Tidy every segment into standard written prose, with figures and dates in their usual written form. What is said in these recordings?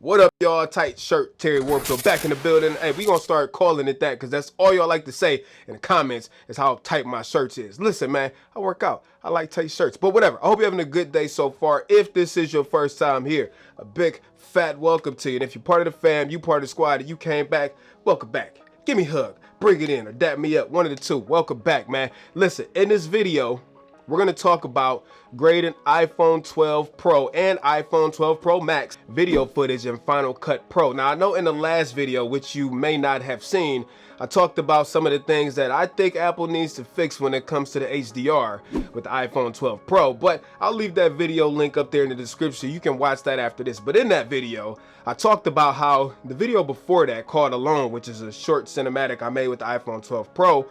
What up, y'all? Tight shirt, Terry Warfield back in the building. Hey, we gonna start calling it that because that's all y'all like to say in the comments is how tight my shirts is. Listen, man, I work out. I like tight shirts, but whatever. I hope you're having a good day so far. If this is your first time here, a big fat welcome to you. And if you're part of the fam, you part of the squad, and you came back, welcome back. Give me a hug, bring it in, or dap me up, one of the two. Welcome back, man. Listen, in this video, we're going to talk about grading iPhone 12 Pro and iPhone 12 Pro Max video footage in Final Cut Pro. Now, I know in the last video, which you may not have seen, I talked about some of the things that I think Apple needs to fix when it comes to the HDR with the iPhone 12 Pro, but I'll leave that video link up there in the description. You can watch that after this. But in that video, I talked about how the video before that, called Alone, which is a short cinematic I made with the iPhone 12 Pro,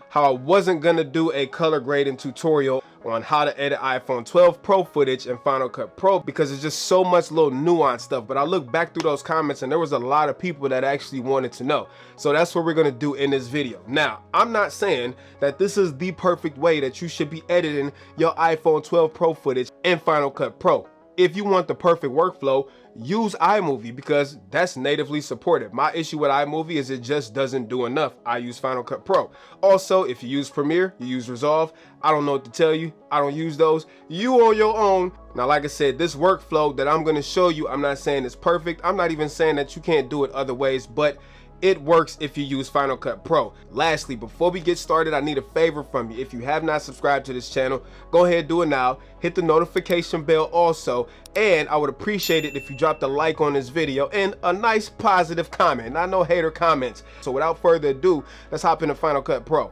how I wasn't gonna do a color grading tutorial on how to edit iPhone 12 Pro footage in Final Cut Pro because it's just so much little nuanced stuff. But I look back through those comments and there was a lot of people that actually wanted to know. So that's what we're gonna do in this video. Now, I'm not saying that this is the perfect way that you should be editing your iPhone 12 Pro footage in Final Cut Pro. If you want the perfect workflow, use iMovie because that's natively supported. My issue with iMovie is it just doesn't do enough. I use Final Cut Pro. Also, if you use Premiere, you use Resolve. I don't know what to tell you. I don't use those. You on your own. Now, like I said, this workflow that I'm going to show you, I'm not saying it's perfect. I'm not even saying that you can't do it other ways, but it works if you use Final Cut Pro. Lastly, before we get started, I need a favor from you. If you have not subscribed to this channel, go ahead, do it now. Hit the notification bell also. And I would appreciate it if you dropped a like on this video and a nice positive comment. Not no hater comments. So without further ado, let's hop into Final Cut Pro.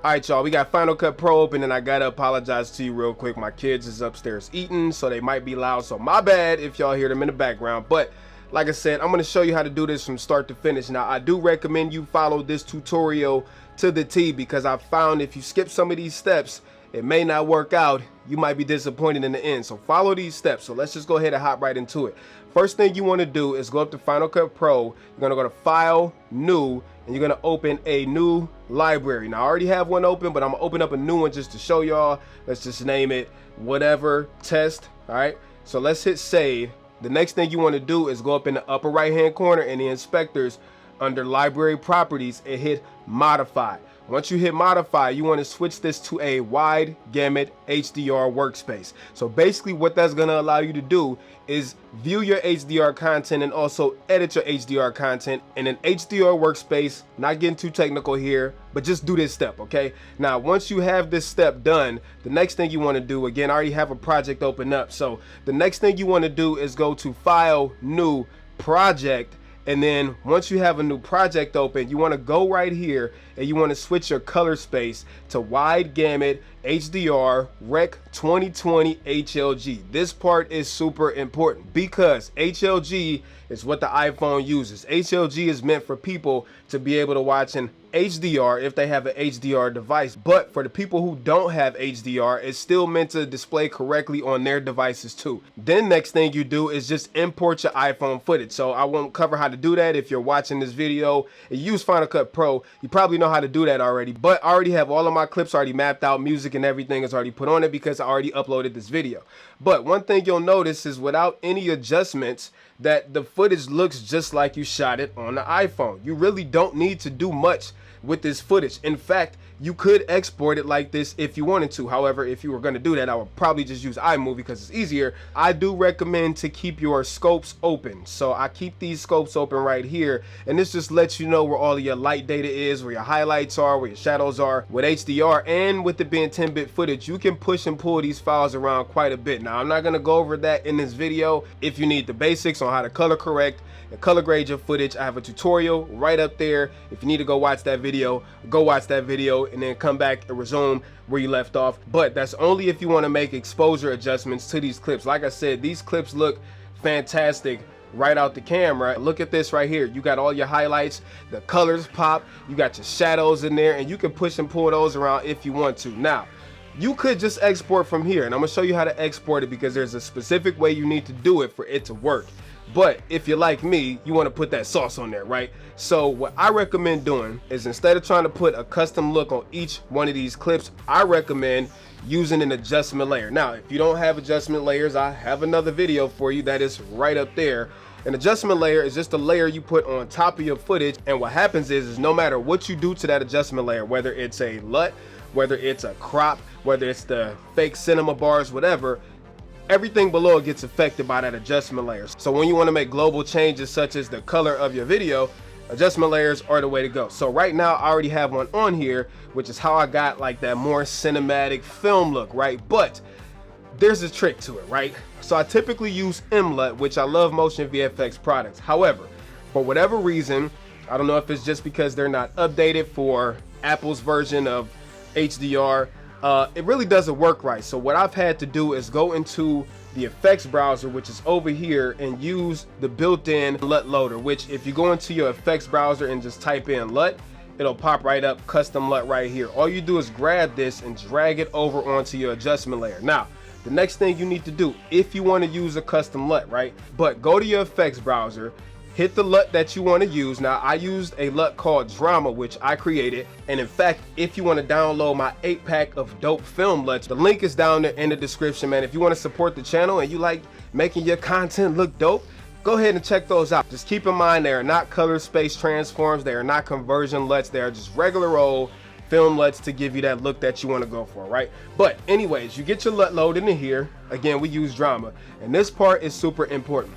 Alright, y'all, we got Final Cut Pro open and I gotta apologize to you real quick. My kids is upstairs eating, so they might be loud. So my bad if y'all hear them in the background. But like I said, I'm going to show you how to do this from start to finish. Now, I do recommend you follow this tutorial to the T because I've found if you skip some of these steps, it may not work out. You might be disappointed in the end. So follow these steps. So let's just go ahead and hop right into it. First thing you want to do is go up to Final Cut Pro. You're going to go to File, New, and you're going to open a new library. Now, I already have one open, but I'm going to open up a new one just to show y'all. Let's just name it whatever test. All right. So let's hit save. The next thing you want to do is go up in the upper right hand corner in the inspectors under library properties and hit modify. Once you hit modify, you want to switch this to a wide gamut HDR workspace. So basically what that's going to allow you to do is view your HDR content and also edit your HDR content in an HDR workspace. Not getting too technical here, but just do this step, okay? Now, once you have this step done, the next thing you want to do, again, I already have a project open up. So the next thing you want to do is go to File, New, Project. And then once you have a new project open, you want to go right here and you want to switch your color space to wide gamut HDR Rec 2020 HLG. This part is super important because HLG is what the iPhone uses. HLG is meant for people to be able to watch in HDR if they have an HDR device, but for the people who don't have HDR, it's still meant to display correctly on their devices too. Then next thing you do is just import your iPhone footage. So I won't cover how to do that. If you're watching this video and you use Final Cut Pro, you probably know how to do that already, but I already have all of my clips already mapped out, music and everything is already put on it because I already uploaded this video. But one thing you'll notice is without any adjustments that the footage looks just like you shot it on the iPhone. You really don't need to do much with this footage. In fact, you could export it like this if you wanted to. However, if you were going to do that, I would probably just use iMovie because it's easier. I do recommend to keep your scopes open. So I keep these scopes open right here. And this just lets you know where all of your light data is, where your highlights are, where your shadows are. With HDR and with it being 10-bit footage, you can push and pull these files around quite a bit. Now, I'm not going to go over that in this video. If you need the basics on how to color correct and color grade your footage, I have a tutorial right up there. If you need to go watch that video, go watch that video and then come back and resume where you left off. But that's only if you want to make exposure adjustments to these clips. Like I said, these clips look fantastic right out the camera. Look at this right here. You got all your highlights, the colors pop, you got your shadows in there, and you can push and pull those around if you want to. Now, You could just export from here, and I'm gonna show you how to export it because there's a specific way you need to do it for it to work. But if you're like me, you want to put that sauce on there, right? So what I recommend doing is, instead of trying to put a custom look on each one of these clips, I recommend using an adjustment layer. Now, if you don't have adjustment layers, I have another video for you that is right up there. An adjustment layer is just a layer you put on top of your footage, and what happens is no matter what you do to that adjustment layer, whether it's a LUT, whether it's a crop, whether it's the fake cinema bars, whatever, everything below gets affected by that adjustment layer. So when you want to make global changes such as the color of your video, adjustment layers are the way to go. So right now I already have one on here, which is how I got like that more cinematic film look, right? But there's a trick to it, right? So I typically use MLUT, which I love motion VFX products. However, for whatever reason, I don't know if it's just because they're not updated for Apple's version of HDR, it really doesn't work right. So what I've had to do is go into the effects browser, which is over here, and use the built-in LUT loader, which if you go into your effects browser and just type in LUT, it'll pop right up custom LUT right here. All you do is grab this and drag it over onto your adjustment layer. Now, the next thing you need to do, if you want to use a custom LUT, right? But go to your effects browser, hit the LUT that you want to use. Now, I used a LUT called Drama, which I created. And in fact, if you want to download my 8-pack of dope film LUTs, the link is down there in the description, man. If you want to support the channel and you like making your content look dope, go ahead and check those out. Just keep in mind, they are not color space transforms. They are not conversion LUTs. They are just regular old film LUTs to give you that look that you want to go for, right? But anyways, you get your LUT loaded in here. Again, we use Drama. And this part is super important.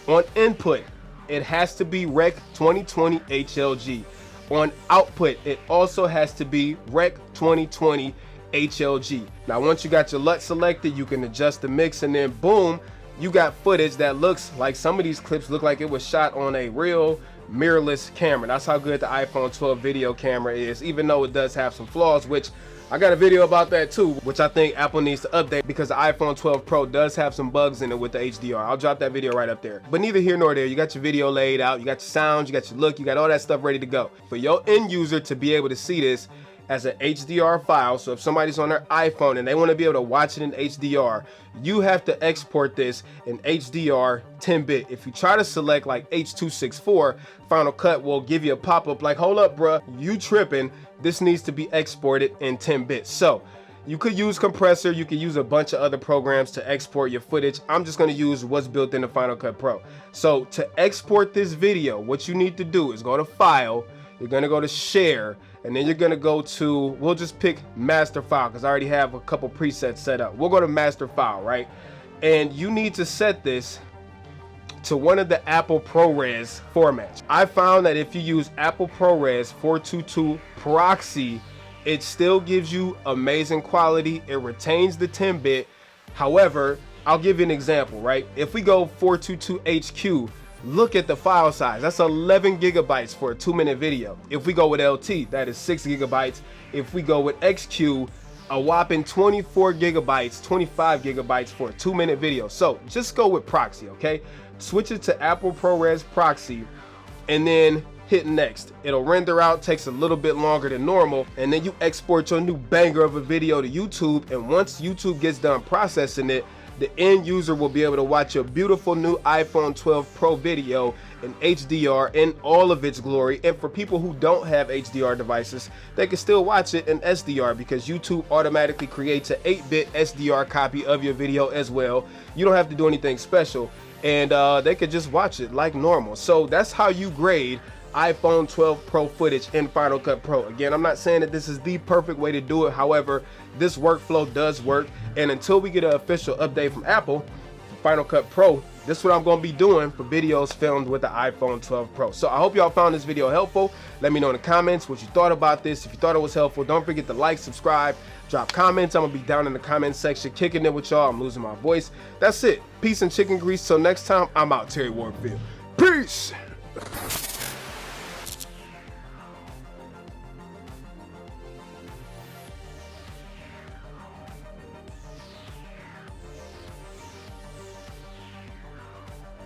On input, it has to be Rec 2020 HLG. On output, it also has to be Rec 2020 HLG. Now, once you got your LUT selected, you can adjust the mix, and then boom, you got footage that looks like, some of these clips look like it was shot on a real mirrorless camera. That's how good the iPhone 12 video camera is, even though it does have some flaws, which I got a video about that too, which I think Apple needs to update because the iPhone 12 Pro does have some bugs in it with the HDR. I'll drop that video right up there. But neither here nor there. You got your video laid out, you got your sound, you got your look, you got all that stuff ready to go. For your end user to be able to see this as an HDR file, so if somebody's on their iPhone and they want to be able to watch it in HDR, you have to export this in HDR 10-bit. If you try to select like H.264, Final Cut will give you a pop-up like, hold up, bruh, you tripping. This needs to be exported in 10-bit. So you could use Compressor, you could use a bunch of other programs to export your footage. I'm just going to use what's built in the Final Cut Pro. So to export this video, what you need to do is go to File, you're going to go to Share, and then you're going to go to, we'll just pick Master File because I already have a couple presets set up. We'll go to Master File, right? And you need to set this to one of the Apple ProRes formats. I found that if you use Apple ProRes 422 Proxy, it still gives you amazing quality. It retains the 10-bit. However, I'll give you an example, right? If we go 422 HQ, look at the file size. That's 11 gigabytes for a 2-minute video. If we go with LT, that is 6 gigabytes. If we go with XQ, a whopping 24 gigabytes, 25 gigabytes for a 2-minute video. So just go with Proxy, okay? Switch it to Apple ProRes Proxy and then hit next. It'll render out, takes a little bit longer than normal, and then you export your new banger of a video to YouTube, and once YouTube gets done processing it, the end user will be able to watch your beautiful new iPhone 12 Pro video in HDR in all of its glory. And for people who don't have HDR devices, they can still watch it in SDR because YouTube automatically creates an 8-bit SDR copy of your video as well. You don't have to do anything special, and they could just watch it like normal. So that's how you grade iPhone 12 Pro footage in Final Cut Pro. Again, I'm not saying that this is the perfect way to do it. However, this workflow does work. And until we get an official update from Apple for Final Cut Pro, this is what I'm going to be doing for videos filmed with the iPhone 12 Pro. So I hope y'all found this video helpful. Let me know in the comments what you thought about this. If you thought it was helpful, don't forget to like, subscribe, drop comments. I'm going to be down in the comment section kicking it with y'all. I'm losing my voice. That's it. Peace and chicken grease. Till next time, I'm out, Terry Warfield. Peace.